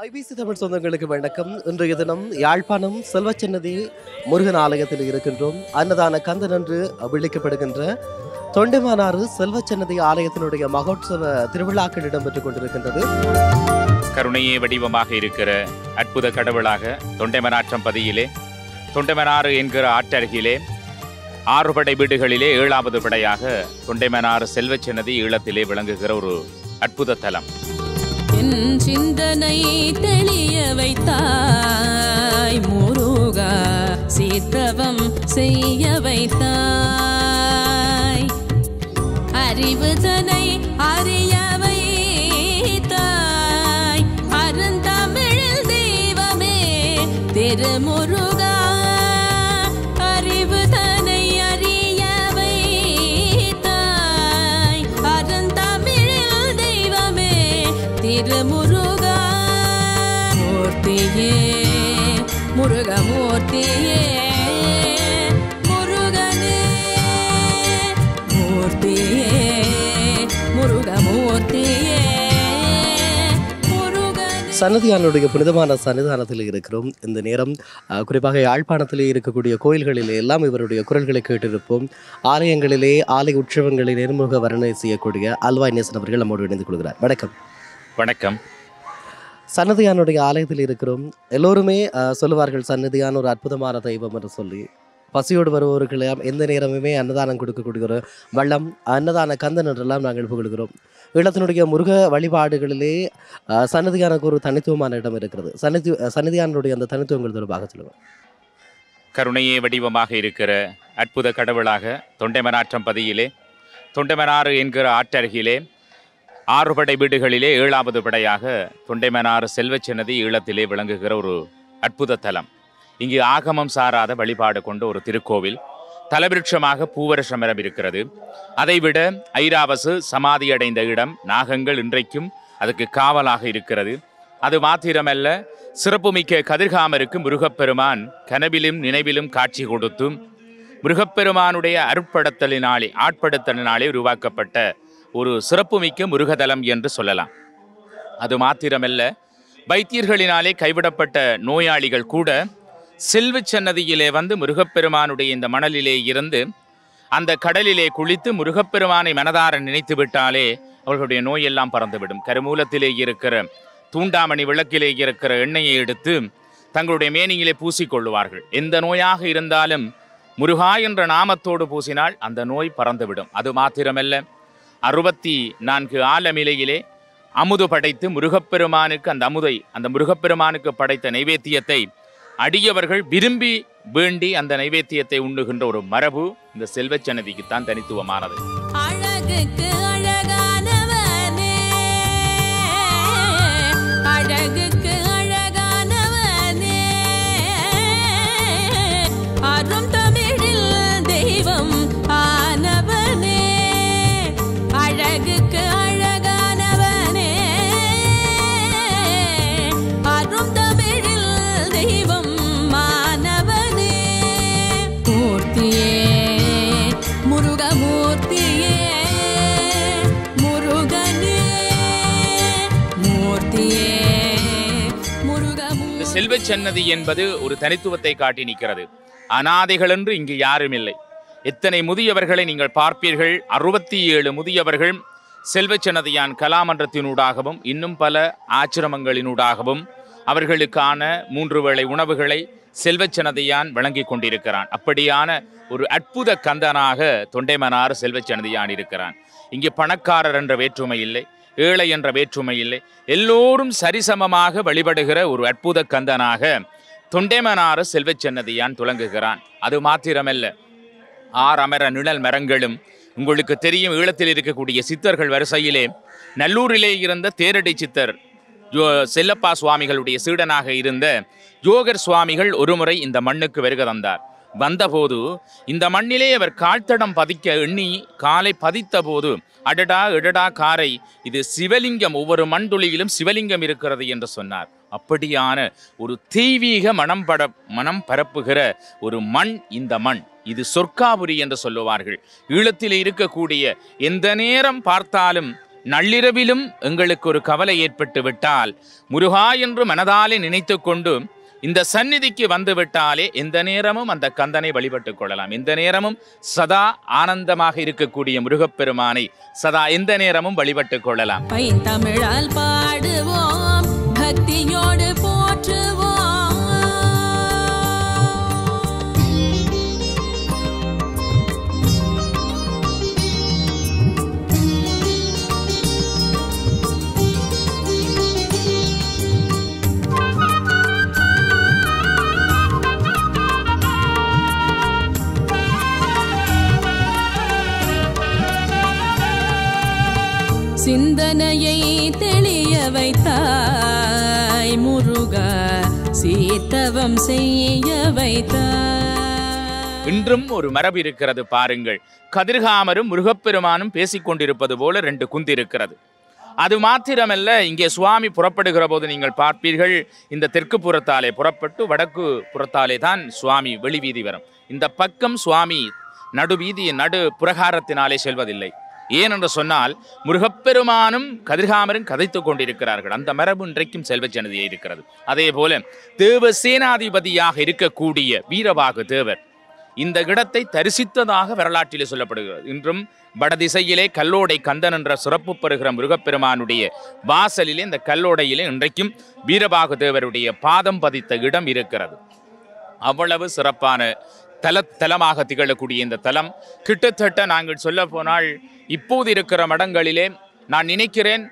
IBC Tamil சொந்தங்களுக்கு வணக்கம். இன்றைய தினம் யாழ்ப்பாணம் செல்வச்சன்னதி முருகன் ஆலயத்தில் இருக்கின்றோம். அன்னதான கந்தன் என்று விളിக்கப்படுகின்ற தொண்டைமானாறு செல்வச்சன்னதி ஆலயத்தினுடைய மகோற்சவ திருவிழாக்கள் இடம்பெற்றுக் கொண்டிருக்கின்றது. கருணையே வடிவமாக இருக்கிற அற்புத கடவுளாக தொண்டைமனாற்றம் பதியிலே தொண்டைமனாறு என்கிற ஆற்றருகிலே 6 படை வீடுகளிலே 7வது படையாக தொண்டைமனாறு செல்வச்சன்னதி ஈழத்திலே விளங்குகிற ஒரு அற்புத தலம். என் சிந்தனை தெளிய வைத்தாய் முருகா, சீத்தவம் செய்ய வைத்தாய், அறிவுதனை அறிய வைத்தாய், அருந்தமிழில் தெய்வமே திருமுருகா, அறிவுதனை அறிய வைத்தாய், அருந்தமிழில் தெய்வமே திருமுருகா, மூர்த்தியே முருகமூர்த்தியே முருகனே, மூர்த்தியே முருகமூர்த்தியே முருகனே. சன்னதியானுடைய புனிதமான சன்னிதானத்தில் இருக்கிறோம். இந்த நேரம் குறிப்பாக யாழ்ப்பாணத்திலே இருக்கக்கூடிய கோயில்களிலே எல்லாம் இவருடைய குரல்களை கேட்டிருப்போம். ஆலயங்களிலே ஆலய உற்சவங்களை நேர்முக வர்ணனை செய்யக்கூடிய அல்வாய் நேசன் அவர்கள் நம்மோடு இணைந்து கொள்கிறார். வணக்கம். வணக்கம். சன்னதியானுடைய ஆலயத்தில் இருக்கிறோம். எல்லோருமே சொல்லுவார்கள் சன்னதியான ஒரு அற்புதமான தெய்வம் என்று சொல்லி. பசியோடு வருபவர்களெல்லாம் எந்த நேரமுமே அன்னதானம் கொடுக்கக்கூடிய ஒரு வள்ளம் அன்னதான கந்தன் என்றெல்லாம் நாங்கள் புகழ்கிறோம். ஈழத்தினுடைய முருக வழிபாடுகளிலே சன்னதியானுக்கு ஒரு தனித்துவமான இடம் இருக்கிறது. சன்னதியானுடைய அந்த தனித்துவங்கள் தொடர்பாக சொல்லுவோம். கருணையே வடிவமாக இருக்கிற அற்புத கடவுளாக தொண்டைமனாற்றம் பதியிலே தொண்டைமனாறு என்கிற ஆற்றருகிலே 6 படை வீடுகளிலே 7வது படையாக தொண்டைமனாறு செல்வச்சன்னதி ஈழத்திலே விளங்குகிற ஒரு அற்புத தலம். இங்கு ஆகமம் சாராத வழிபாடு கொண்ட ஒரு திருக்கோவில். தலவிருட்சமாக பூவரச மரம் இருக்கிறது. அதைவிட ஐராவசு சமாதி அடைந்த இடம் நாகங்கள் இன்றைக்கும் அதுக்கு காவலாக இருக்கிறது. அது மாத்திரமல்ல, சிறப்புமிக்க கதிர்காமருக்கு முருகப்பெருமான் கனவிலும் நினைவிலும் காட்சி கொடுத்தும் முருகப்பெருமானுடைய ஆட்படுத்தலினாலே உருவாக்கப்பட்ட ஒரு சிறப்புமிக்க முருகதலம் என்று சொல்லலாம். அது மாத்திரமல்ல, வைத்தியர்களினாலே கைவிடப்பட்ட நோயாளிகள் கூட செல்வச்சன்னதியிலே வந்து முருகப்பெருமானுடைய இந்த மணலிலே இருந்து அந்த கடலிலே குளித்து முருகப்பெருமானை மனதார நினைத்து விட்டாலே அவர்களுடைய நோயெல்லாம் பறந்துவிடும். கருமூலத்திலே இருக்கிற தூண்டாமணி விளக்கிலே இருக்கிற எண்ணெயை எடுத்து தங்களுடைய மேனியிலே பூசிக்கொள்ளுவார்கள். எந்த நோயாக இருந்தாலும் முருகா என்ற நாமத்தோடு பூசினால் அந்த நோய் பறந்துவிடும். அது மாத்திரமல்ல, 64 ஆலமிலையிலே அமுது படைத்து முருகப்பெருமானுக்கு அந்த முருகப்பெருமானுக்கு படைத்த நைவேத்தியத்தை அடியவர்கள் விரும்பி வேண்டி அந்த நைவேத்தியத்தை உண்ணுகின்ற ஒரு மரபு இந்த செல்வச்சன்னதிக்குத்தான் தனித்துவமானது. அழகுக்கு அழகானவனே, அழகுக்கு அழகானவனே, அரும் தமிழில் தெய்வம் ஆனவனே, அழகுக்கு அழகானவனே, அரும் தமிழில் தெய்வம் மானவனே, மூர்த்தியே முருகமூர்த்தியே முருகனே, மூர்த்தியே முருகமூர்த்தியே. செல்வச்சன்னதி என்பது ஒரு தனித்துவத்தை காட்டி நிற்கிறது. அநாதைகள் என்று இங்கு யாரும் இல்லை. எத்தனை முதியவர்களை நீங்கள் பார்ப்பீர்கள். 67 முதியவர்கள் செல்வச்சன்னதியான் கலாமன்றத்தினூடாகவும் இன்னும் பல ஆச்சிரமங்களினூடாகவும் அவர்களுக்கான 3 வேளை உணவுகளை செல்வச்சன்னதியான் வழங்கி கொண்டிருக்கிறான். அப்படியான ஒரு அற்புத கந்தனாக தொண்டைமனாறு செல்வச்சன்னதியான் இருக்கிறான். இங்கே பணக்காரர் என்ற வேற்றுமை இல்லை, ஏழை என்ற வேற்றுமை இல்லை. எல்லோரும் சரிசமமாக வழிபடுகிற ஒரு அற்புத கந்தனாக தொண்டைமனாறு செல்வச்சன்னதியான் துலங்குகிறான். அது மாத்திரமல்ல, 6 அமர நிழல் மரங்களும் உங்களுக்கு தெரியும். ஈழத்தில் இருக்கக்கூடிய சித்தர்கள் வரிசையிலே நல்லூரிலே இருந்த தேரடி சித்தர் செல்லப்பா சுவாமிகளுடைய சீடனாக இருந்த யோகர் சுவாமிகள் ஒருமுறை இந்த மண்ணுக்கு வருகை தந்தார். வந்தபோது இந்த மண்ணிலே அவர் கால்தடம் பதிக்க எண்ணி காலை பதித்த போது, அடடா எடடா காரை, இது சிவலிங்கம், ஒவ்வொரு மண்துளியிலும் சிவலிங்கம் இருக்கிறது என்று சொன்னார். அப்படியான ஒரு தெய்வீக மனம் பரப்புகிற ஒரு மண் இந்த மண். இது சொர்க்காபுரி என்று சொல்லுவார்கள். ஈழத்தில் இருக்கக்கூடிய எந்த நேரம் பார்த்தாலும் நள்ளிரவிலும் எங்களுக்கு ஒரு கவலை ஏற்பட்டு விட்டால் முருகா என்று மனதாலே நினைத்து கொண்டு இந்த சந்நிதிக்கு வந்து விட்டாலே எந்த நேரமும் அந்த கந்தனை வழிபட்டுக் கொள்ளலாம். எந்த நேரமும் சதா ஆனந்தமாக இருக்கக்கூடிய முருகப்பெருமானை சதா எந்த நேரமும் வழிபட்டுக் கொள்ளலாம். பைந்தமிழால் பாடுவோம், பக்தியோடு போற்றுவோம். சிந்தனையை தெளிய வைத்தாய் முருகா, சீத்தவம் செய்ய வைத்தாய். இன்றும் ஒரு மரபு இருக்கிறது பாருங்கள். கதிர்காமரும் முருகப்பெருமானும் பேசிக்கொண்டிருப்பது போல 2 குந்தி இருக்கிறது. அது மாத்திரமல்ல, இங்கே சுவாமி புறப்படுகிற போது நீங்கள் பார்ப்பீர்கள், இந்த தெற்கு புறத்தாலே புறப்பட்டு வடக்கு புறத்தாலே தான் சுவாமி வெளிவீதி வரும். இந்த பக்கம் சுவாமி நடுவீதி நடு புரகாரத்தினாலே செல்வதில்லை. ஏனென்று சொன்னால் முருகப்பெருமானும் கதிர்காமரும் கதைத்துக் கொண்டிருக்கிறார்கள். அந்த மரபு இன்றைக்கும் செல்வச்சன்னதியே இருக்கிறது. அதே போல தேவ சேனாதிபதியாக இருக்கக்கூடிய வீரவாகு தேவர் இந்த இடத்தை தரிசித்ததாக வரலாற்றிலே சொல்லப்படுகிறது. இன்றும் வடதிசையிலே கல்லோடை கந்தன் என்ற சிறப்பு பெறுகிற முருகப்பெருமானுடைய வாசலிலே இந்த கல்லோடையிலே இன்றைக்கும் வீரபாகு தேவருடைய பாதம் பதித்த இடம் இருக்கிறது. அவ்வளவு சிறப்பான தலமாக திகழக்கூடிய இந்த தலம் கிட்டத்தட்ட நாங்கள் சொல்ல போனால் இப்போது இருக்கிற மடங்களிலே நான் நினைக்கிறேன்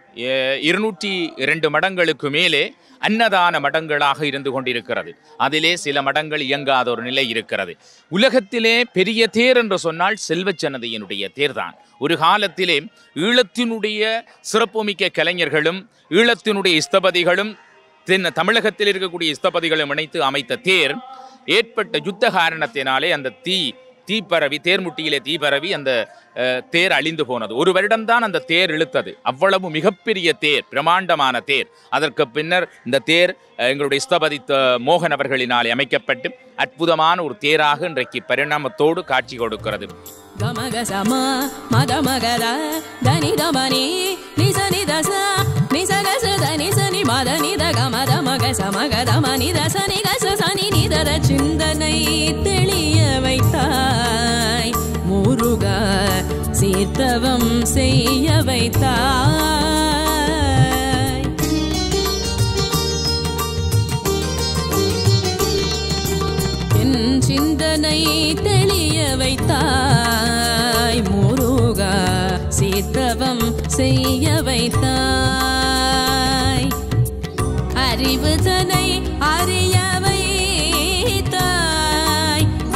202 மடங்களுக்கு மேலே அன்னதான மடங்களாக இருந்து கொண்டிருக்கிறது. அதிலே சில மடங்கள் இயங்காத ஒரு நிலை இருக்கிறது. உலகத்திலே பெரிய தேர் என்று சொன்னால் செல்வச்சன்னதியினுடைய தேர்தான். ஒரு காலத்திலே ஈழத்தினுடைய சிறப்புமிக்க கலைஞர்களும் ஈழத்தினுடைய ஸ்தபதிகளும் தமிழகத்தில் இருக்கக்கூடிய ஸ்தபதிகளும் இணைத்து அமைத்த தேர் ஏற்பட்ட யுத்த காரணத்தினாலே அந்த தீ பரவி தேர்முட்டியிலே தீ பரவி அந்த தேர் அழிந்து போனது. ஒரு வருடம்தான் அந்த தேர் இழுத்தது. அவ்வளவு மிகப்பெரிய தேர், பிரமாண்டமான தேர். அதற்கு பின்னர் இந்த தேர் எங்களுடைய ஸ்தபதி மோகன் அவர்களினாலே அமைக்கப்பட்டு அற்புதமான ஒரு தேராக இன்றைக்கு பரிணாமத்தோடு காட்சி கொடுக்கிறது. கமகசமா மதமகர தனிதமணி நிசனிதச நிசகச தனிசனி மதனித கமதமகச மகதமனி தசனி கச சனி நிதர சிந்தனை தெளிய வைத்தாய் முருகா, சீர்த்தவம் செய்ய வைத்தாய். என் சிந்தனை தெளிய வைத்தாய் முருகா, சீர்த்தவம் செய்ய வைத்தாய். அறிவுதனை அறிய வைத்தாய்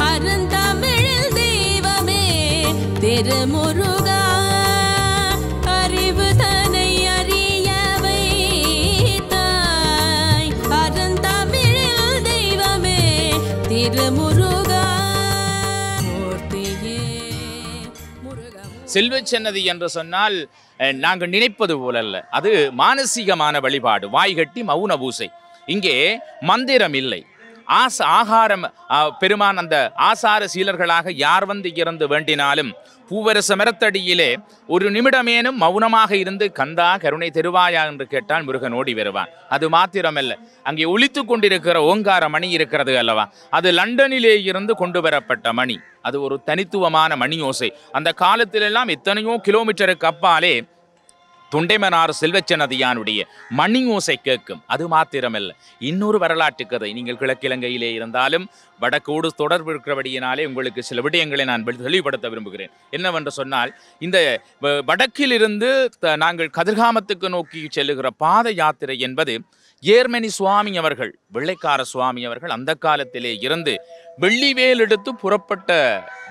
அருந்தமிழில் தெய்வமே திருமுருகா. அறிவுதனை அறிய வைத்தாய் அருந்தமிழில் தெய்வமே திருமுருகா. செல்வச்சன்னதி என்று சொன்னால் நாங்கள் நினைப்பது போலல்ல. அது மானசீகமான வழிபாடு, வாய்கட்டி மௌன பூசை. இங்கே மந்திரம் இல்லை. ஆகாரம் பெருமான் அந்த ஆசார சீலர்களாக யார் வந்து இறந்து வேண்டினாலும் பூவரச மரத்தடியிலே ஒரு நிமிடமேனும் மௌனமாக இருந்து கந்தா கருணை தெருவாயா என்று கேட்டால் முருகன் ஓடி வருவான். அது மாத்திரமல்ல, அங்கே ஒலித்து கொண்டிருக்கிற ஓங்கார மணி இருக்கிறது அல்லவா, அது லண்டனிலே இருந்து கொண்டு வரப்பட்ட மணி. அது ஒரு தனித்துவமான மணி ஓசை. அந்த காலத்திலெல்லாம் எத்தனையோ கிலோமீட்டருக்கு அப்பாலே தொண்டைமனார் செல்வச்சன்னதியானுடைய மணி ஓசை கேட்கும். அது மாத்திரமல்ல, இன்னொரு வரலாற்று கதை. நீங்கள் கிழக்கிழங்கையிலே இருந்தாலும் வடக்கோடு தொடர்பு இருக்கிறபடியினாலே உங்களுக்கு சில விடயங்களை நான் தெளிவுபடுத்த விரும்புகிறேன். என்னவென்று சொன்னால், இந்த வடக்கிலிருந்து நாங்கள் கதிர்காமத்துக்கு நோக்கி செல்லுகிற பாத யாத்திரை என்பது ஏர்மனி சுவாமி அவர்கள், வெள்ளைக்கார சுவாமி அவர்கள் அந்த காலத்திலே இருந்து வெள்ளிவேல் எடுத்து புறப்பட்ட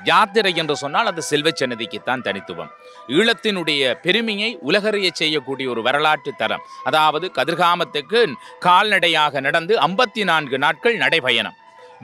யாத்திரை என்று சொன்னால் அது செல்வச்சன்னதிக்குத்தான் தனித்துவம். ஈழத்தினுடைய பெருமையை உலகறிய செய்யக்கூடிய ஒரு வரலாற்று தரம். அதாவது கதிர்காமத்துக்கு கால்நடையாக நடந்து 54 நாட்கள் நடைபயணம்.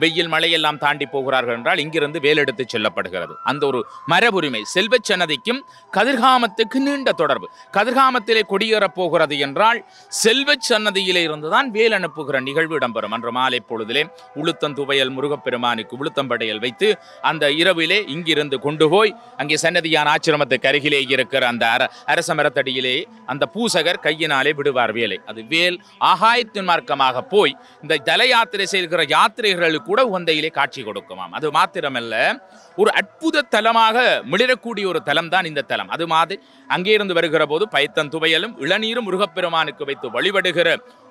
வெயில் மழையெல்லாம் தாண்டி போகிறார்கள் என்றால் இங்கிருந்து வேலெடுத்து செல்லப்படுகிறது. அந்த ஒரு மரபுரிமை செல்வச் சன்னதிக்கும் கதிர்காமத்துக்கு நீண்ட தொடர்பு. கதிர்காமத்திலே கொடியேறப் போகிறது என்றால் செல்வச் சன்னதியிலே இருந்துதான் வேல் அனுப்புகிற நிகழ்வு இடம்பெறும். அன்று மாலை பொழுதிலே உளுத்தந்துவையல் முருகப்பெருமானுக்கு உளுத்தம்படையல் வைத்து அந்த இரவிலே இங்கிருந்து கொண்டு போய் அங்கே சன்னதியான ஆச்சிரமத்துக்கு அருகிலே இருக்கிற அந்த அரச மரத்தடியிலே அந்த பூசகர் கையினாலே விடுவார் வேலை. அது வேல் ஆகாயத்தின் மார்க்கமாக போய் இந்த தல யாத்திரை செய்கிற யாத்திரைகளுக்கு கூட உந்தையிலே காட்சி கொடுக்குமாம். அது மாத்திரமல்ல, ஒரு அற்புத தலமாக மிளிரக்கூடிய ஒரு தலம் தான் இந்த தலம். அது மாதிரி அங்கே இருந்து வருகிற போது பயத்தன் துவையலும் இளநீரும் முருகப்பெருமானுக்கு வைத்து வழிபடுகிற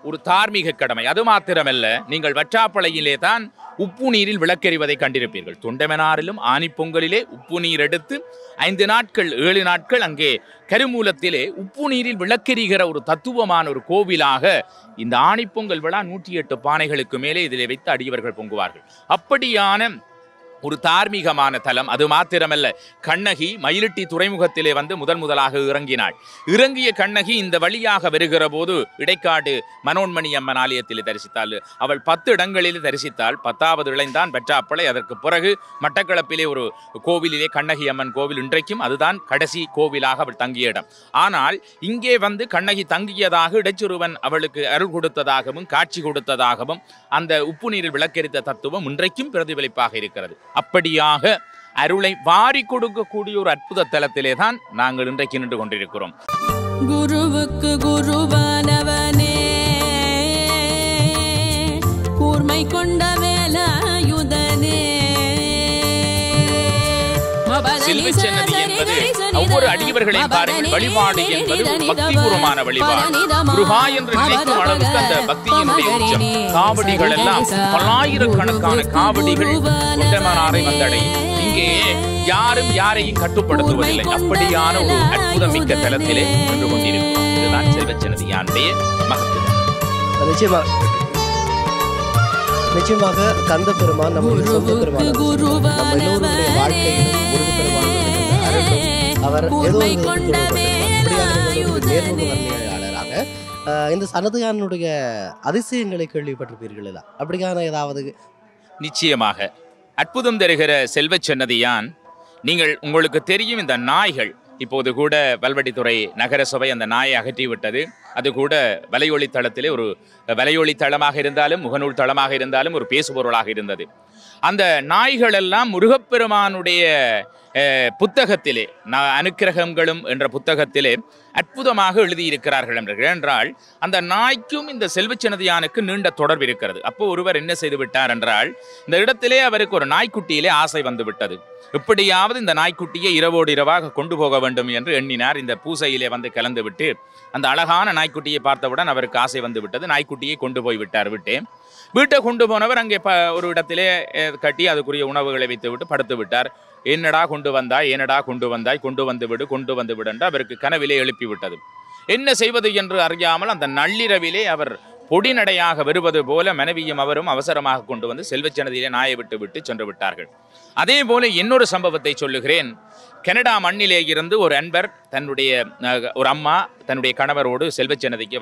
ஒரு தார்மீக கடமை. அது மாத்திரமல்ல, நீங்கள் வற்றாப்பளையிலே தான் உப்பு நீரில் விளக்கெறிவதை கண்டிருப்பீர்கள். தொண்டமனாரிலும் ஆனிப்பொங்கலிலே உப்பு நீர் எடுத்து 5 நாட்கள் 7 நாட்கள் அங்கே கருமூலத்திலே உப்பு நீரில் விளக்கெறிகிற ஒரு தத்துவமான ஒரு கோவிலாக இந்த ஆணிப்பொங்கல் விழா 108 பானைகளுக்கு மேலே இதிலே வைத்து அடியவர்கள் பொங்குவார்கள். அப்படியான ஒரு தார்மீகமான தலம். அது மாத்திரமல்ல, கண்ணகி மயிலிட்டி துறைமுகத்திலே வந்து முதலாக இறங்கினாள். இறங்கிய கண்ணகி இந்த வழியாக வருகிற போது இடைக்காடு மனோன்மணி அம்மன் ஆலயத்தில் தரிசித்தாள். அவள் 10 இடங்களில் தரிசித்தாள். 10வது இளைந்தான் வெற்றாப்பளை. அதற்கு பிறகு மட்டக்களப்பிலே ஒரு கோவிலிலே கண்ணகி அம்மன் கோவில், இன்றைக்கும் அதுதான் கடைசி கோவிலாக அவள் தங்கிய இடம். ஆனால் இங்கே வந்து கண்ணகி தங்கியதாக இடைச்சுருவன் அவளுக்கு அருள் கொடுத்ததாகவும் காட்சி கொடுத்ததாகவும் அந்த உப்பு நீரில் விளக்கெரித்த தத்துவம் இன்றைக்கும் பிரதிபலிப்பாக இருக்கிறது. அப்படியாக அருளை வாரி கொடுக்கக்கூடிய ஒரு அற்புத தலத்திலே தான் நாங்கள் இன்றைக்கு நின்று கொண்டிருக்கிறோம். குருவுக்கு குருவானவனே, கூர்மை கொண்ட வேலாயுதனே, செல்வச் சன்னதி என்பது ஒவ்வொரு அடியவர்களையும் பாருங்கள், வழிபாடு என்பது ஒரு பக்திபூர்வமான வழிபாடு. முருகா என்று நினைக்கும் அளவுக்கு அந்த பக்தியினுடைய உச்சம். காவடிகள் எல்லாம் பல்லாயிரக்கணக்கான காவடிகள் தொண்டமனாரை வந்தடையும். இங்கே யாரும் யாரையும் கட்டுப்படுத்துவதில்லை. அப்படியான ஒரு அற்புதம் மிக்க தலத்திலே நின்று கொண்டிருக்கும். இதுதான் செல்வச் சன்னதியானுடைய மகத்துவம். நிச்சயமாக கந்த பெருமான் நம்முடைய சொந்த பெருமான். நம்ம எல்லோருடைய வாழ்க்கையிலும் முருகப்பெருமான் அவர் ஏதோ நேர்முக வர்ணியாளராக இந்த சன்னதியானுடைய அதிசயங்களை கேள்விப்பட்டிருப்பீர்களா? அப்படியான ஏதாவது? நிச்சயமாக அற்புதம் தருகிற செல்வச் சன்னதியான். உங்களுக்கு தெரியும், இந்த நாய்கள் இப்போது கூட வல்வடித்துறை நகர சபை அந்த நாயை அகற்றிவிட்டது. அது கூட வலையொலி தளத்திலே ஒரு வலையொலி தளமாக இருந்தாலும் முகநூல் தளமாக இருந்தாலும் ஒரு பேசுபொருளாக இருந்தது. அந்த நாய்கள் எல்லாம் முருகப்பெருமானுடைய புத்தகத்திலே அனுக்கிரகங்களும் என்ற புத்தகத்திலே அற்புதமாக எழுதியிருக்கிறார்கள் என்றால் அந்த நாய்க்கும் இந்த செல்வச் சன்னதியானுக்கு நீண்ட தொடர்பு இருக்கிறது. அப்போ ஒருவர் என்ன செய்து விட்டார் என்றால், இந்த இடத்திலே அவருக்கு ஒரு நாய்க்குட்டியிலே ஆசை வந்து விட்டது. எப்படியாவது இந்த நாய்க்குட்டியை இரவோடு இரவாக கொண்டு போக வேண்டும் என்று எண்ணினார். இந்த பூசையிலே வந்து கலந்து விட்டு அந்த அழகான நாய்க்குட்டியை பார்த்தவுடன் அவருக்கு ஆசை வந்து விட்டது. நாய்க்குட்டியை கொண்டு போய் விட்டார். வீட்டை கொண்டு போனவர் அங்கே ஒரு இடத்திலே கட்டி அதுக்குரிய உணவுகளை வைத்து விட்டு படுத்து விட்டார். என்னடா கொண்டு வந்தாய், ஏனடா கொண்டு வந்தாய், கொண்டு வந்து விடு என்று அவருக்கு கனவிலே எழுப்பி விட்டது. என்ன செய்வது என்று அறியாமல் அந்த நள்ளிரவிலே அவர் பொடிநடையாக வருவது போல மனைவியும் அவரும் அவசரமாக கொண்டு வந்து செல்வச் சன்னதியிலே நாயை விட்டு சென்று விட்டார்கள். அதே போல இன்னொரு சம்பவத்தை சொல்லுகிறேன். கனடா மண்ணிலே இருந்து ஒரு அன்பர் ஒரு அம்மா தன்னுடைய கணவரோடு செல்வச் சன்னதிக்கு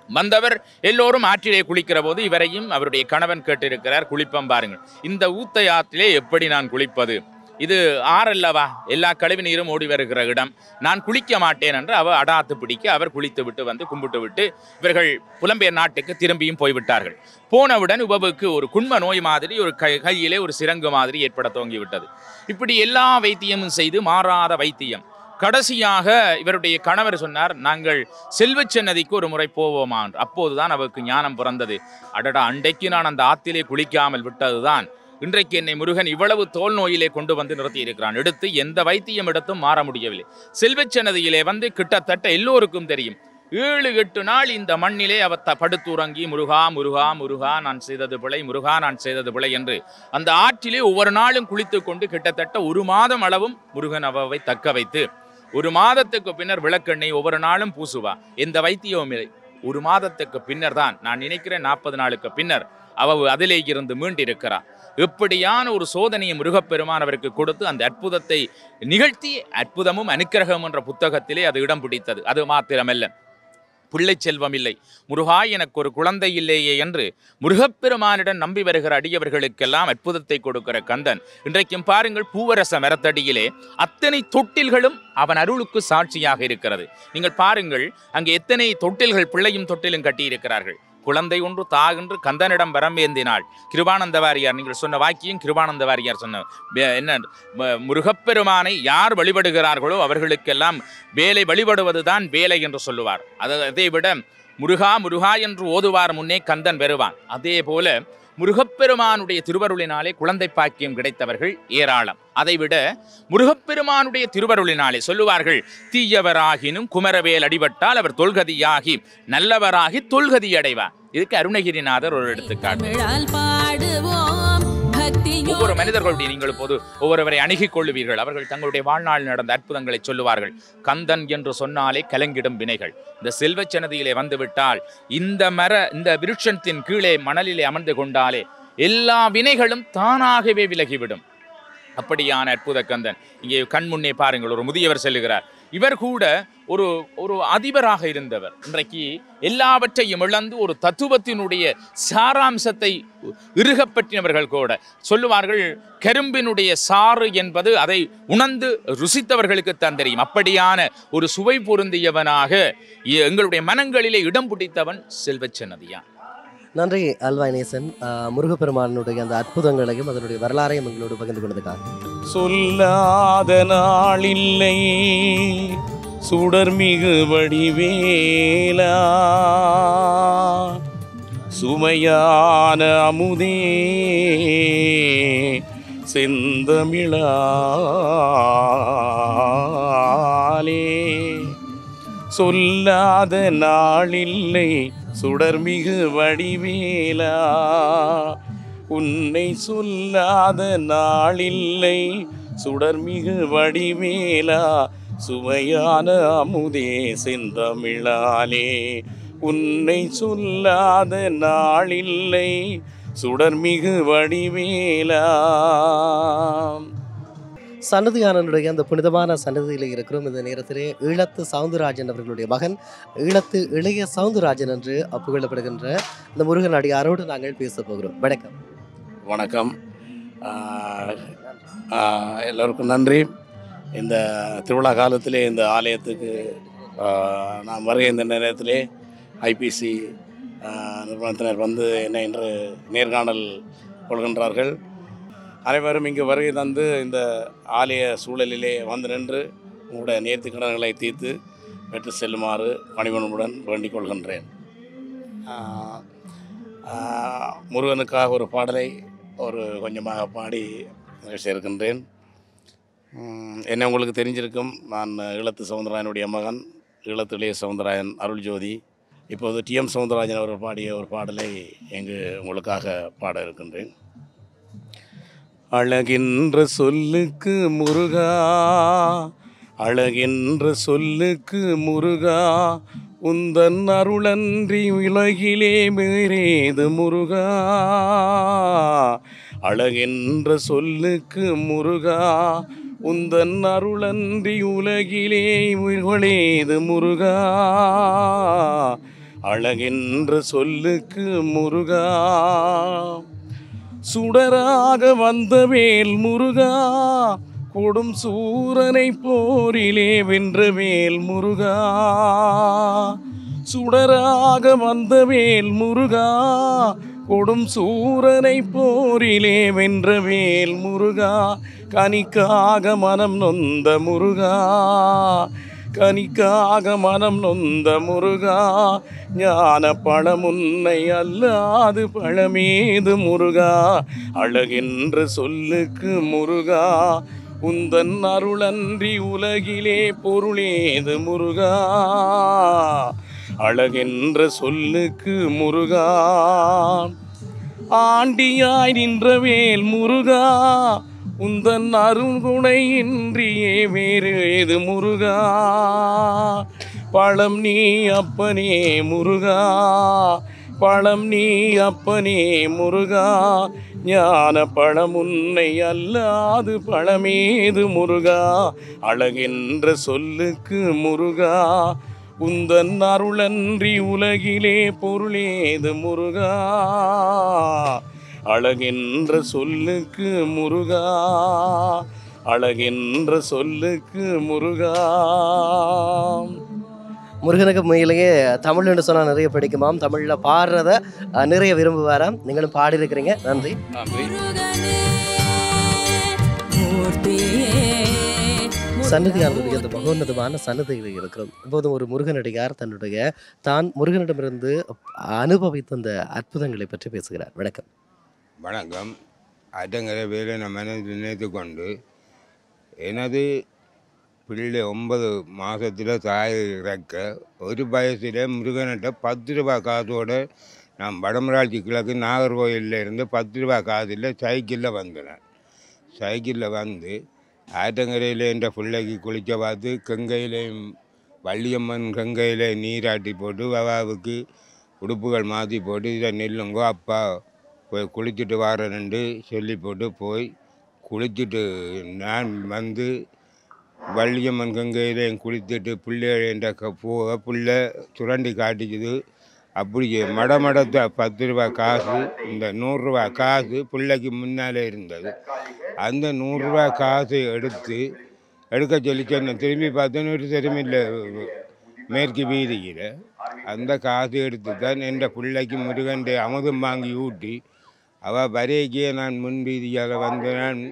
வந்தவர் எல்லோரும் ஆற்றிலே குளிக்கிற போது இவரையும் அவருடைய கணவன் கேட்டிருக்கிறார், குளிப்பம் பாருங்கள், இந்த ஊத்தை ஆற்றிலே எப்படி நான் குளிப்பது? இது ஆறல்லவா, எல்லா கழிவு நீரும் ஓடி வருகிற இடம், நான் குளிக்க மாட்டேன் என்று அவர் அடாத்து பிடிக்க அவர் குளித்து விட்டு வந்து கும்பிட்டு விட்டு இவர்கள் புலம்பெயர் நாட்டுக்கு திரும்பியும் போய்விட்டார்கள். போனவுடன் உபவுக்கு ஒரு குண்ம நோய் மாதிரி ஒரு கையிலே ஒரு சிரங்கு மாதிரி ஏற்பட துவங்கிவிட்டது. இப்படி எல்லா வைத்தியமும் செய்து மாறாத வைத்தியம். கடைசியாக இவருடைய கணவர் சொன்னார், நாங்கள் செல்வச் சன்னதிக்கு ஒரு முறை போவோமா என்று. அப்போதுதான் அவருக்கு ஞானம் பிறந்தது. அடடா, அன்றைக்கு நான் அந்த ஆத்திலே குளிக்காமல் விட்டதுதான் இன்றைக்கு என்னை முருகன் இவ்வளவு தோல் நோயிலே கொண்டு வந்து நிறுத்தி இருக்கிறான். எடுத்து எந்த வைத்தியம் எடுத்தும் மாற முடியவில்லை. செல்வச் சன்னதியிலே வந்து கிட்டத்தட்ட எல்லோருக்கும் தெரியும் 7-8 நாள் இந்த மண்ணிலே அவ படுத்துறங்கி முருகா முருகா முருகா நான் செய்தது பிழை, முருகா நான் செய்தது பிழை என்று அந்த ஆற்றிலே ஒவ்வொரு நாளும் குளித்து கொண்டு கிட்டத்தட்ட 1 மாதம் அளவும் முருகன் அவை தக்க வைத்து 1 மாதத்துக்கு பின்னர் விளக்கெண்ணெய் ஒவ்வொரு நாளும் பூசுவா. எந்த வைத்தியமும் இல்லை. 1 மாதத்துக்கு பின்னர் தான், நான் நினைக்கிறேன் 40 நாளுக்கு பின்னர் அவ அதிலே இருந்து மீண்டிருக்கிறார். எப்படியான ஒரு சோதனையை முருகப்பெருமான் அவருக்கு கொடுத்து அந்த அற்புதத்தை நிகழ்த்தி, அற்புதமும் அனுக்கிரகம் என்ற புத்தகத்திலே அது இடம் பிடித்தது. அது மாத்திரமல்ல, பிள்ளை செல்வம் இல்லை, முருகா எனக்கு ஒரு குழந்தை இல்லையே என்று முருகப்பெருமானிடம் நம்பி வருகிற அடியவர்களுக்கெல்லாம் அற்புதத்தை கொடுக்கிற கந்தன் இன்றைக்கும் பாருங்கள், பூவரச மரத்தடியிலே அத்தனை தொட்டில்களும் அவன் அருளுக்கு சாட்சியாக இருக்கிறது. நீங்கள் பாருங்கள், அங்கே எத்தனை தொட்டில்கள், பிள்ளையும் தொட்டிலும் கட்டியிருக்கிறார்கள். குழந்தை ஒன்று தாகென்று கந்தனிடம் வரம்பேந்தினாள். கிருபானந்த வாரியார், நீங்கள் சொன்ன வாக்கியம் கிருபானந்த வாரியார் சொன்ன என்ன, முருகப்பெருமானை யார் வழிபடுகிறார்களோ அவர்களுக்கெல்லாம் வேலை வழிபடுவதுதான் வேலை என்று சொல்லுவார். அதை விட முருகா முருகா என்று ஓதுவார் முன்னே கந்தன் வருவான். அதே போல முருகப்பெருமானுடைய திருவருளினாலே குழந்தை பாக்கியம் கிடைத்தவர்கள் ஏராளம். அதைவிட முருகப்பெருமானுடைய திருவருளினாலே சொல்லுவார்கள், தீயவராகினும் குமரவேல் அடிபட்டால் அவர் தொல்கதியாகி நல்லவராகி தொல்கதி அடைவார். இதுக்கு அருணகிரிநாதர் ஒரு எடுத்துக்காட்டு. ஒவ்வொரு மனிதர்களுடைய நீங்கள் இப்போது ஒவ்வொருவரை அணுகிக் கொள்ளுவீர்கள், அவர்கள் தங்களுடைய வாழ்நாள் நடந்த அற்புதங்களை சொல்லுவார்கள். கந்தன் என்று சொன்னாலே கலங்கிடும் வினைகள். இந்த செல்வச்சனதியிலே வந்துவிட்டால், இந்த விருட்சத்தின் கீழே மணலிலே அமர்ந்து கொண்டாலே எல்லா வினைகளும் தானாகவே விலகிவிடும். அப்படியான அற்புத கந்தன். இங்கே கண் முன்னே பாருங்கள், ஒரு முதியவர் செல்லுகிறார். இவர் கூட ஒரு அதிபராக இருந்தவர். இன்றைக்கு எல்லாவற்றையும் இழந்து ஒரு தத்துவத்தினுடைய சாராம்சத்தை இறுகப்பற்றினவர்கள் கூட சொல்லுவார்கள், கரும்பினுடைய சாறு என்பது அதை உணர்ந்து ருசித்தவர்களுக்கு தான் தெரியும். அப்படியான ஒரு சுவை பொருந்தியவனாக எங்களுடைய மனங்களிலே இடம் பிடித்தவன் செல்வச்சன்னதியான். நன்றி அல்வாய் நேசன். முருகப்பெருமானுடைய அந்த அற்புதங்களையும் அதனுடைய வரலாறையும் எங்களோடு பகிர்ந்து கொண்டதுக்காக. சொல்லாத நாளில்லை சுடர்மிகு வடிவேலா, சுமையான அமுதே செந்தமிழாலே. சொல்லாத நாளில்லை சுடர்மிகு வடிவேலா, உன்னை சொல்லாத நாளில்லை சுடர்மிகு வடிவேலா, சுவையான அமுதே செந்தமிழாலே. உன்னை சொல்லாத நாளில்லை சுடர்மிகு வடிவேலா. சன்னதியானனுடைய அந்த புனிதமான சன்னதியில் இருக்கிறோம். இந்த நேரத்திலே ஈழத்து சவுந்தரராஜன் அவர்களுடைய மகன், ஈழத்து இளைய சவுந்தரராஜன் என்று புகழப்படுகின்ற இந்த முருகன் அடியாரோடு நாங்கள் பேச போகிறோம். வணக்கம். வணக்கம். எல்லோருக்கும் நன்றி. இந்த திருவிழா காலத்திலே இந்த ஆலயத்துக்கு நான் வருகை இந்த நேரத்திலே ஐபிசி நிறுவனத்தினர் வந்து என்னை இன்று நேர்காணல் கொள்கின்றார்கள். அனைவரும் இங்கு வருகை தந்து இந்த ஆலய சூழலிலே வந்து நின்று உங்களுடைய நேர்த்தி கடன்களை தீர்த்து பெற்று செல்லுமாறு பணிவன்புடன் வேண்டிக் கொள்கின்றேன். முருகனுக்காக ஒரு பாடலை கொஞ்சமாக பாடி நிகழ்ச்சியிருக்கின்றேன். என்ன உங்களுக்கு தெரிஞ்சிருக்கும், நான் ஈழத்து சவுந்தரராயனுடைய மகன், ஈழத்து இளைய சவுந்தரராயன் அருள் ஜோதி. இப்போது டிஎம் சவுந்தரராஜன் அவர் பாடிய ஒரு பாடலை இங்கு உங்களுக்காக பாட இருக்கின்றேன். அழகின்ற சொல்லுக்கு முருகா, அழகின்ற சொல்லுக்கு முருகா, உந்தன் அருளன்றி உலகிலே வேறேது முருகா. அழகின்ற சொல்லுக்கு முருகா, உந்தன் அருளன்றி உலகிலே உயிர்களேது முருகா. அழகின்ற சொல்லுக்கு முருகா, சுடராக வந்த வேல் முருகா, கொடும் சூரனை போரிலே வென்ற வேல் முருகா. சுடராக வந்த வேல் முருகா, கொடும் சூரனை போரிலே வென்ற வேல் முருகா. கனிக்காக மனம் நொந்த முருகா, கனிக்காக மனம் நொந்த முருகா. ஞான பழமுன்னை அல்லாது பழமேது முருகா. அழகின்ற சொல்லுக்கு முருகா, உந்தன் அருளன்றி உலகிலே பொருளேது முருகா. அழகின்ற சொல்லுக்கு முருகா, ஆண்டியாய் நின்ற வேல் முருகா, உந்தன் அருங்குணை இன்றியே வேறு ஏது முருகா. பழம் நீ அப்பனே முருகா, பழம் நீ அப்பனே முருகா. ஞான பழமுன்னை அல்லாது பழமேது முருகா. அழகின்ற சொல்லுக்கு முருகா, உந்தன் அருளன்றி உலகிலே பொருளேது முருகா, அழகென்ற சொல்லுக்கு முருகா, அழகென்ற சொல்லுக்கு முருகா. முருகனுக்கு உண்மையிலேயே தமிழ் என்று சொன்னால் நிறைய பிடிக்குமாம். தமிழில் பாடுறத நிறைய விரும்புவாராம். நீங்களும் பாடியிருக்கிறீங்க. நன்றி. நன்றி. சன்னதியாருடைய அந்த மகோன்னதமான சன்னதியில் இருக்கிறோம். இப்போதும் ஒரு முருகனடியார் தான் முருகனிடமிருந்து அனுபவித்த அந்த அற்புதங்களை பற்றி பேசுகிறார். வணக்கம். வணக்கம். ஆற்றங்கரை வேலை நம்ம நினைத்து கொண்டு எனது பிள்ளை 9 மாதத்தில் தாய் இறக்க ஒரு வயசில் முருகன்கிட்ட 10 ரூபா காசோடு நான் வடமராட்சி கிழக்கு நாகர்கோயிலில் இருந்து 10 ரூபா காசில் சைக்கிளில் வந்தேன். சைக்கிளில் வந்து ஆற்றங்கரையில் என்ற பிள்ளைக்கு குளிக்க பார்த்து கங்கையிலையும் வள்ளியம்மன் கங்கையில் நீராட்டி போட்டு வவாவுக்கு உடுப்புகள் மாற்றி போட்டு இதை நெல்லுங்கோ அப்பா போய் குளிச்சுட்டு வாரேன்னு சொல்லி போட்டு போய் குளிச்சுட்டு நான் வந்து வள்ளியம்மன் கங்கையிலையும் குளித்துட்டு பிள்ளைகள் என்ற போக பிள்ளை சுரண்டி காட்டிக்குது. அப்படி மடமடத்தை 10 ரூபா காசு, இந்த 100 ரூபா காசு பிள்ளைக்கு முன்னாலே இருந்தது. அந்த 100 ரூபா காசை எடுக்க சொல்லி சொன்னேன். திரும்பி பார்த்தோன்னு ஒரு தெரிமில்லை மேற்கு வீதியில். அந்த காசு எடுத்து தான் என்ற பிள்ளைக்கு முருகன்றை அமுதம் வாங்கி ஊட்டி அவள் வரைக்கே நான் முன் வீதியாக வந்து நான்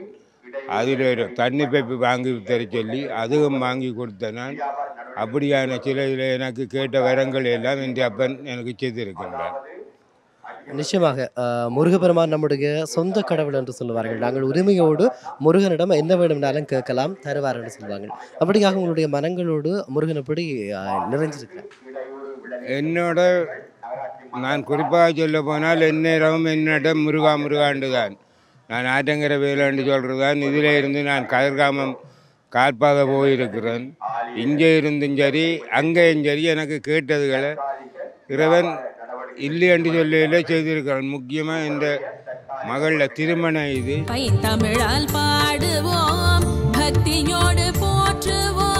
அதில் ஒரு தண்ணி பைப்பு வாங்கி தர சொல்லி அதுவும் வாங்கி கொடுத்தேன். நான் அப்படியான சிலையில் எனக்கு கேட்ட வரங்கள் எல்லாம் என் அப்பன் எனக்கு செய்திருக்கின்றான். நிச்சயமாக முருகப்பெருமான் நம்முடைய சொந்த கடவுள் என்று சொல்லுவார்கள். நாங்கள் உரிமையோடு முருகனிடம் என்ன வேணும்னாலும் கேட்கலாம், தருவார் என்று சொல்லுவாங்க. அப்படியாக உங்களுடைய மனங்களோடு முருகன் எப்படி நிறைஞ்சிருக்கிறார்? என்னோட நான் குறிப்பாக சொல்ல போனால் எந்நேரமும் என்னிடம் முருகா முருகாண்டு தான். நான் ஆற்றங்கரை வேலைன்னு சொல்கிறது தான். இதில் இருந்து நான் கதிர்காமம் காற்பாக போயிருக்கிறேன். இங்கே இருந்தும் சரி அங்கேயும் சரி எனக்கு கேட்டதுகளை இறைவன் இல்லை என்று சொல்ல செய்திருக்கிறேன். முக்கியமாக இந்த மகளில் திருமணம் இது தமிழால் பாடுவோம், பக்தியோடு போற்றுவோம்.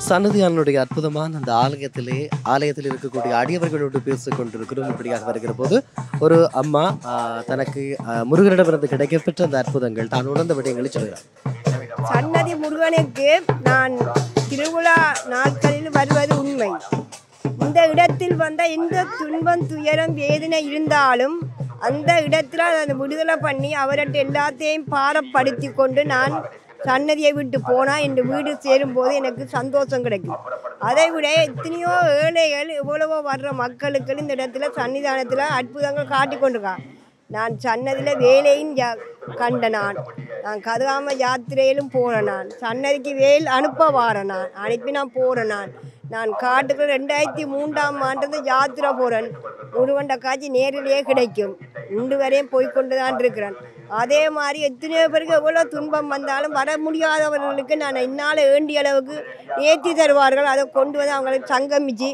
சன்னதியானுடைய அற்புதமான அந்த ஆலயத்தில் இருக்கக்கூடிய அடியவர்களோடு பேசிக் கொண்டிருக்கிறோம். இப்படியாக வருகிற போது ஒரு அம்மா தனக்கு முருகனிடமிருந்து கிடைக்கப்பெற்ற அந்த அற்புதங்கள் தான் உணர்ந்த விடயங்களை சொல்கிறார். சன்னதி முருகனுக்கு நான் திருவிழா நாட்களில் வருவது உண்மை. இந்த இடத்தில் வந்த எந்த துன்பம் துயரம் வேதனை இருந்தாலும் அந்த இடத்துல அதை விடுதலை பண்ணி அவர்கிட்ட எல்லாத்தையும் பாரப்படுத்தி கொண்டு நான் சன்னதியை விட்டு போனால் என் வீடு சேரும்போது எனக்கு சந்தோஷம் கிடைக்கும். அதை விட எத்தனையோ ஏழைகள் எவ்வளவோ வர்ற மக்களுக்கு இந்த இடத்துல சன்னிதானத்தில் அற்புதங்கள் காட்டி கொண்டிருக்கான். நான் சன்னதியில் வேலையும் கண்ட நான் கதிராம யாத்திரையிலும் போகிறேன். நான் சன்னதிக்கு வேல் அனுப்ப வாரேன். நான் அனுப்பி நான் போகிறேன். நான் காட்டுக்கு 2003ஆம் ஆண்டு யாத்திரை போகிறேன். முருகண்ட காட்சி நேரிலேயே கிடைக்கும். இன்று வரையும் போய்கொண்டு தான் இருக்கிறேன். அதே மாதிரி எத்தனையோ பேருக்கு எவ்வளோ துன்பம் வந்தாலும் வர முடியாதவர்களுக்கு நான் என்னால் வேண்டிய அளவுக்கு ஏற்றி தருவார்கள். அதை கொண்டு வந்து அவங்களுக்கு சங்கமிச்சு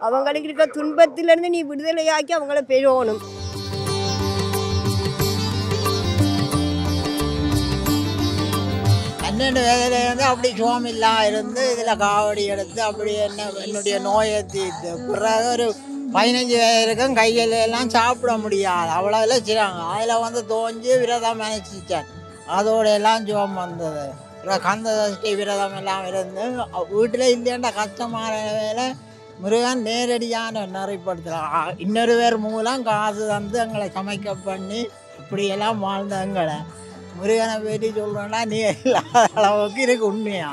அவங்களுக்கு இருக்க துன்பத்திலேருந்து நீ விடுதலையாக்கி அவங்கள பெறணும். பன்னெண்டு வயதுலேருந்து அப்படி சோமில்லாம் இருந்து இதில் காவடி எடுத்து அப்படி என்னுடைய நோயை தீர்த்து பிறகு ஒரு 15 வயதுக்கும் கையிலெல்லாம் சாப்பிட முடியாது, அவ்வளோவில் செய்கிறாங்க. அதில் வந்து தோஞ்சி விரதம் நினச்சிட்டேன். அதோட எல்லாம் சோம் வந்தது. கந்த சஷ்டி விரதம் எல்லாம் இருந்து வீட்டில் இல்லைன்ற கஷ்டமான வேலை முருகன் நேரடியான நெறிப்படுத்தலாம். இன்னொரு பேர் மூலம் காசு தந்து எங்களை சமைக்க பண்ணி இப்படியெல்லாம் வாழ்ந்த எங்களை முருகனை பற்றி சொல்கிறோன்னா நீ இல்லாத அளவுக்கு இருக்கு உண்மையா.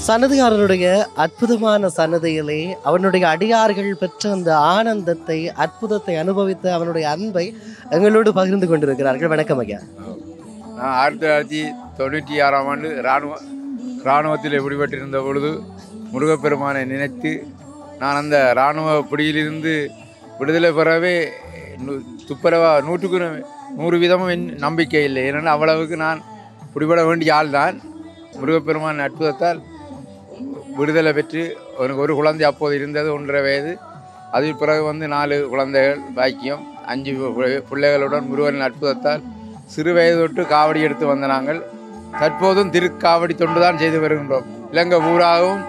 சன்னதியாரனுடைய அற்புதமான சன்னதியிலே அவனுடைய அடியார்கள் பெற்ற அந்த ஆனந்தத்தை அற்புதத்தை அனுபவித்த அவனுடைய அன்பை எங்களோடு பகிர்ந்து கொண்டிருக்கிறார்கள். வணக்கம் ஐயா. நான் 1996ஆம் ஆண்டு இராணுவத்தில் விடுபட்டிருந்த பொழுது முருகப்பெருமானை நினைத்து நான் அந்த இராணுவ பிடியிலிருந்து விடுதலை பெறவே துப்புரவா 100க்கு 100% நம்பிக்கை இல்லை. ஏன்னா அவ்வளவுக்கு நான் பிடிபட வேண்டிய ஆள் தான். முருகப்பெருமான் அற்புதத்தால் விடுதலை பெற்று எனக்கு ஒரு குழந்தை அப்போது இருந்தது 1.5 வயது. அதில் பிறகு 4 குழந்தைகள் பாக்கியம், 5 பிள்ளைகளுடன் முருகனின் அற்புதத்தால் சிறு வயது தொட்டு காவடி எடுத்து வந்த நாங்கள் தற்போதும் திருக்காவடி தொண்டு தான் செய்து வருகின்றோம். இலங்கை ஊராகவும்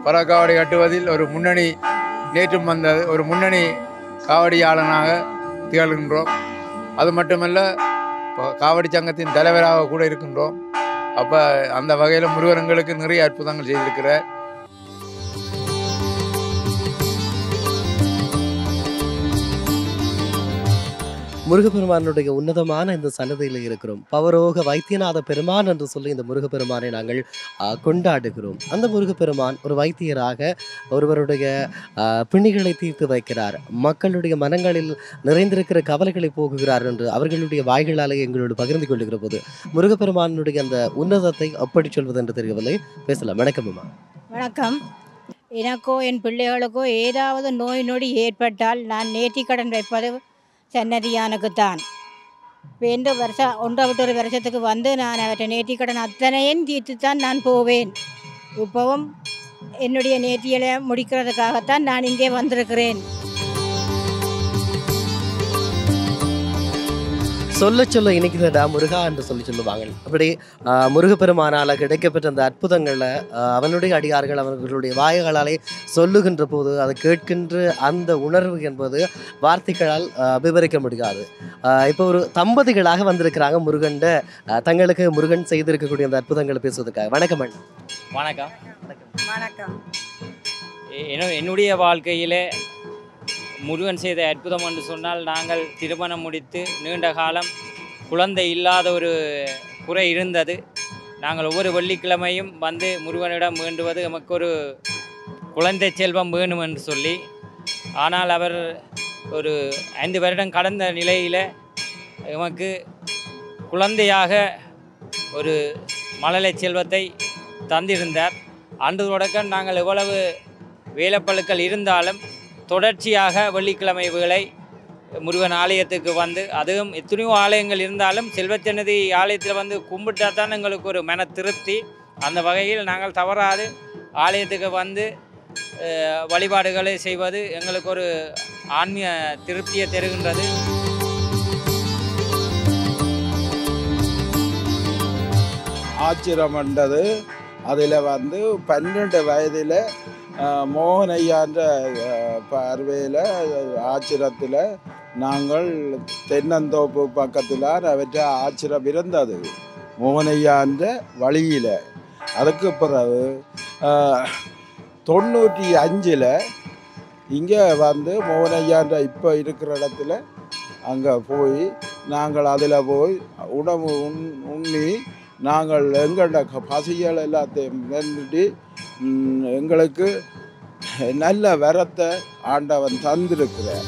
பறக்காவடி கட்டுவதில் ஒரு முன்னணி நேற்றும் வந்தது ஒரு முன்னணி காவடியாளனாக திகழ்கின்றோம். அது மட்டுமல்ல காவடி சங்கத்தின் தலைவராக கூட இருக்கின்றோம். அப்போ அந்த வகையில் முருகர்களுக்கு நிறைய அற்புதங்கள் செய்திருக்கிறார். முருகப்பெருமானுடைய உன்னதமான இந்த சன்னதியில் இருக்கிறோம். பவரோக வைத்தியநாத பெருமான் என்று சொல்லி இந்த முருகப்பெருமானை நாங்கள் கொண்டாடுகிறோம். அந்த முருகப்பெருமான் ஒரு வைத்தியராக ஒருவருடைய பிணிகளை தீர்த்து வைக்கிறார். மக்களுடைய மனங்களில் நிறைந்திருக்கிற கவலைகளை போக்குகிறார் என்று அவர்களுடைய வாய்களாலே எங்களோடு பகிர்ந்து கொள்ளுகிற போது முருகப்பெருமானுடைய அந்த உன்னதத்தை அப்படி சொல்வது என்று தெரியவில்லை. பேசலாம். வணக்கம் அம்மா. வணக்கம். எனக்கோ என் பிள்ளைகளுக்கோ ஏதாவது நோய் நொடி ஏற்பட்டால் நான் நேர்த்திக்கடன் வைப்பது சன்னதியானுக்குத்தான். இந்த வருஷம் 1 வருஷத்துக்கு வந்து நான் அவற்றை நேர்த்திக்கடன் அத்தனையும் தீர்த்துத்தான் நான் போவேன். இப்போவும் என்னுடைய நேர்த்திகளை முடிக்கிறதுக்காகத்தான் நான் இங்கே வந்திருக்கிறேன். சொல்ல சொல்ல இணைக்கிறதா முருகா என்று சொல்லுவாங்க. அப்படி முருகப்பெருமானால் கிடைக்கப்பட்ட அந்த அற்புதங்களை அவனுடைய அடியார்கள் அவர்களுடைய வாய்களாலே சொல்லுகின்ற போது அதை கேட்கின்ற அந்த உணர்வு என்பது வார்த்தைகளால் விவரிக்க முடியாது. இப்போ ஒரு தம்பதிகளாக வந்திருக்கிறாங்க முருகன்ட தங்களுக்கு முருகன் செய்திருக்கக்கூடிய அந்த அற்புதங்களை பேசுவதற்காக. வணக்கம் அண்ணா. வணக்கம். வணக்கம். என்னுடைய வாழ்க்கையிலே முருகன் செய்த அற்புதம் என்று சொன்னால், நாங்கள் திருமணம் முடித்து நீண்ட காலம் குழந்தை இல்லாத ஒரு குறை இருந்தது. நாங்கள் ஒவ்வொரு வெள்ளிக்கிழமையும் வந்து முருகனிடம் வேண்டுவது நமக்கு ஒரு குழந்தை செல்வம் வேணும் என்று சொல்லி. ஆனால் அவர் ஒரு 5 வருடம் கடந்த நிலையில் எமக்கு குழந்தையாக ஒரு மழலை செல்வத்தை தந்திருந்தார். அன்று தொடக்கம் நாங்கள் எவ்வளவு வேலைப்பழுக்கள் இருந்தாலும் தொடர்ச்சியாக வெள்ளிக்கிழமை வேளை முருகன் ஆலயத்துக்கு வந்து, அதுவும் எத்தனையோ ஆலயங்கள் இருந்தாலும் செல்வச்சன்னதி ஆலயத்தில் வந்து கும்பிட்டா தான் எங்களுக்கு ஒரு மன திருப்தி. அந்த வகையில் நாங்கள் தவறாது ஆலயத்துக்கு வந்து வழிபாடுகளை செய்வது எங்களுக்கு ஒரு ஆன்மீக திருப்தியை தருகின்றது. ஆச்சிரமண்டது அதில் வந்து 12 வயதில் மோகனையான்ற பார்வையில் ஆச்சிரத்தில் நாங்கள் தென்னந்தோப்பு பக்கத்தில் அவற்றை ஆச்சிரம் இருந்தது மோகனையான்ற வழியில். அதுக்கு பிறகு 95 இங்கே வந்து மோகனையான்ற இப்போ இருக்கிற இடத்துல அங்கே போய் நாங்கள் அதில் போய் உணவு உண்ணி நாங்கள் எங்களோட பசிகள் எல்லாத்தையும் வென்றுட்டு எங்களுக்கு நல்ல வரத்தை ஆண்டவன் தந்திருக்கிறார்.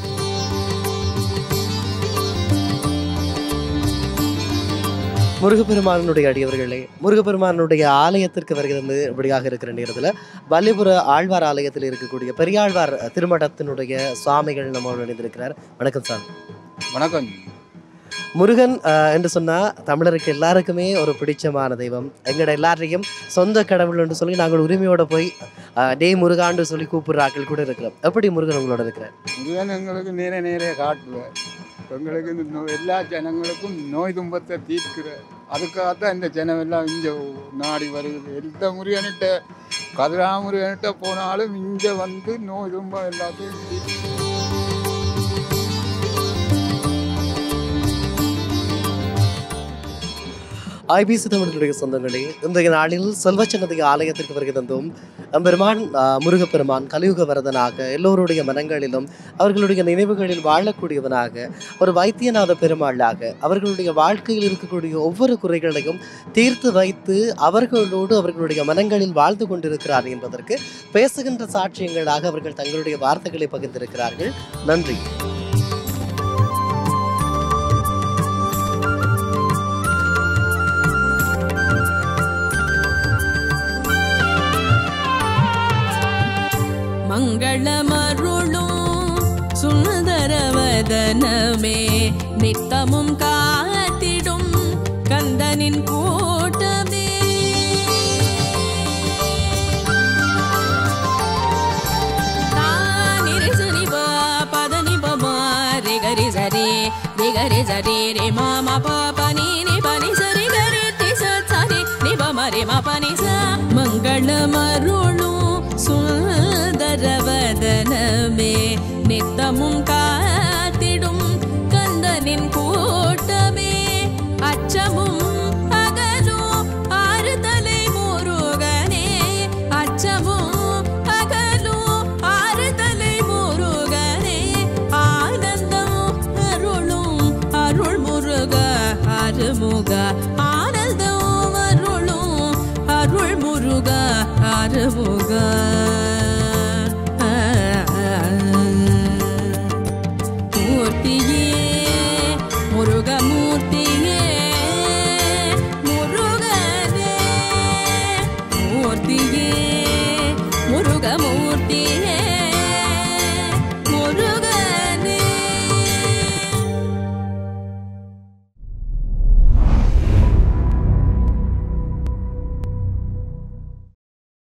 முருகப்பெருமானுடைய அடியவர்களே, முருகப்பெருமானுடைய ஆலயத்திற்கு வருகிறது இப்படியாக இருக்கிற நேரத்தில் வல்லிபுர ஆழ்வார் ஆலயத்தில் இருக்கக்கூடிய பெரியாழ்வார் திருமடத்தினுடைய சுவாமிகள் நம்மோடு இணைந்திருக்கிறார். வணக்கம் சாமி. வணக்கம். முருகன் என்று சொன்னால் தமிழருக்கு எல்லாருக்குமே ஒரு பிடிச்சமான தெய்வம். எங்களோட எல்லாரையும் சொந்த கடவுள் என்று சொல்லி நாங்கள் உரிமையோடு போய் டே முருகான்னு சொல்லி கூப்பிடுற ஆட்கள் கூட இருக்கிறோம். எப்படி முருகன் உங்களோட இருக்கிறார்? முருகன் எங்களுக்கு நேர காட்டுவார். எங்களுக்கு இந்த எல்லா ஜனங்களுக்கும் நோய் துன்பத்தை தீர்க்கிற அதுக்காகத்தான் இந்த ஜனம் எல்லாம் இங்கே நாடி வருகிறது. எந்த முருகன்கிட்ட கதிரா முருகன்கிட்ட போனாலும் இங்கே வந்து நோய் துன்பம் எல்லாத்தையும் தீர்க்கு. ஐபிசி தமிழர்களுடைய சொந்தங்களே, இன்றைய நாளில் செல்வச்சன்னதி ஆலயத்திற்கு வருகை தந்தோம். பெருமான் முருகப்பெருமான் கலியுக வரதனாக எல்லோருடைய மனங்களிலும் அவர்களுடைய நினைவுகளில் வாழக்கூடியவனாக ஒரு வைத்தியநாத பெருமாளாக அவர்களுடைய வாழ்க்கையில் இருக்கக்கூடிய ஒவ்வொரு குறைகளையும் தீர்த்து வைத்து அவர்களோடு அவர்களுடைய மனங்களில் வாழ்ந்து கொண்டிருக்கிறார் என்பதற்கு பேசுகின்ற சாட்சியங்களாக அவர்கள் தங்களுடைய வார்த்தைகளை பகிர்ந்திருக்கிறார்கள். நன்றி. மங்களமருளும் சுந்தரவதனமே நித்தமும் காத்திடும் கந்தனின் கூட்டமே. நிரிசனி பதனி பமா ரிகரி சரி ரிகரி சரி ரே மாமா பாபனி மங்களமருளும் சுந்தரவதனமே நித்தமும் காத்திடும் கந்தனின் கூட்டமே அச்சமும் அகலும் ஆறுதலை முருகனே அச்சமும் அகலும் ஆறுதலை முருகனே ஆனந்தம் அருளும் அருள் முருக அருமுக ஆனந்தம் அருளும் அருள் முருக அருமுக மூர்த்தியே முருக